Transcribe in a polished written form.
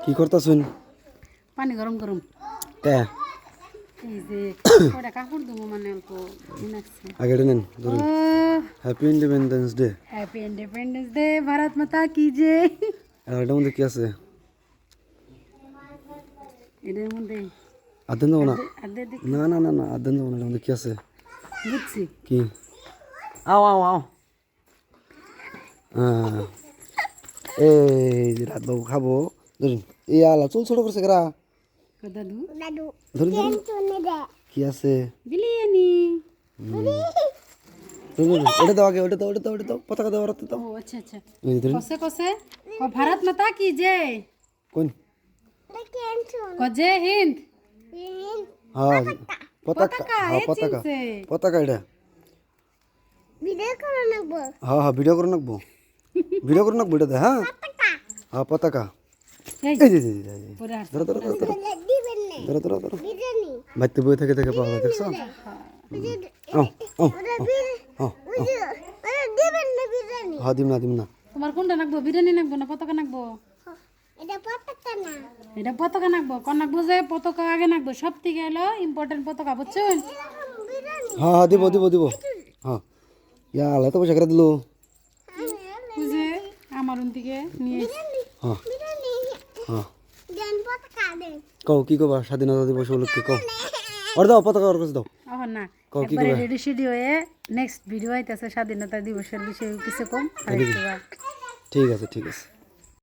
কি করতাছুন? পানি গরম গরম কে এই যে কয়টা কাপড় দেবো মানে অল্প মিনাচ্ছে আগে নেন ধরুন। Happy independence day. Happy independence day Bharat মাতা কি যে আর এটার মধ্যে কি আছে? এদের মধ্যে আদেন দেবো না, আদে দেখ না না না না আদেন দেবো না, এটার মধ্যে কি আছে? বুঝছি কি? আও আও আও। হ্যাঁ, এই যে রাত বাবু খাবো ধরুন। এই আলা চুল ছোট করছে কেরা? দাদু ধরুন ধরুন কি আছে? বিরিয়ানি ধরুন ওটা দাও আগে, ওটা দাও, ওটা দাও, ওটা দাও, পতাকা দাও, রাতে দাও। ও আচ্ছা আচ্ছা এই যে ধরুন কসে কসে ও ভারত মাতা কি যে কোন? কজে হিন্দ হ্যাঁ পতাকা, পতাকা, হ্যাঁ এ পতাকা, চিনছে। পতাকা এটা। ভিডিও করে নেব হ্যাঁ হ্যাঁ ভিডিও করে রাখবো, ভিডিও করে রাখবো এটাতে। হ্যাঁ হ্যাঁ পতাকা। এই এই যে পরে আসছে ধরো ধরো ধরো ধরো দিবেন না ধরো ধরো ধরো। বিরিয়ানি বাড়িতে বই থেকে থেকে পাওয়া যায়, দেখছো? ও ও ওটা দিবেন না বিরিয়ানি হ্যাঁ দিম না দিম না। তোমার কোনটা নাকবো বিরিয়ানি নাকবো না পতাকা নাকবো এটা পটাটা না এটা পতাকা নাকবো কোন নাকবো যে পতাকা আগে নাকবো সব থেকে এলো ইম্পর্টেন্ট পতাকা বুঝছেন এরকম বিরিয়ানি হ্যাঁ হ্যাঁ দিব দিব দিব। হ্যাঁ ইয়া এত পয়সা করে দিল। বুঝে আমার থেকে নিয়ে হ্যাঁ বিরিয়ানি হ্যাঁ দেন পটাটা দেন কও কি কবা স্বাধীনতা দিবস উপলক্ষে কও। ওর দাও পতাকা, ওর কাছে দাও। এখন না কও কি একবারে কবা? রেডি সেডি হয়ে নেক্সট ভিডিও আইতেছে স্বাধীনতা দিবসের বিষয়ে কিছু কম আর একটু ঠিক আছে ঠিক আছে।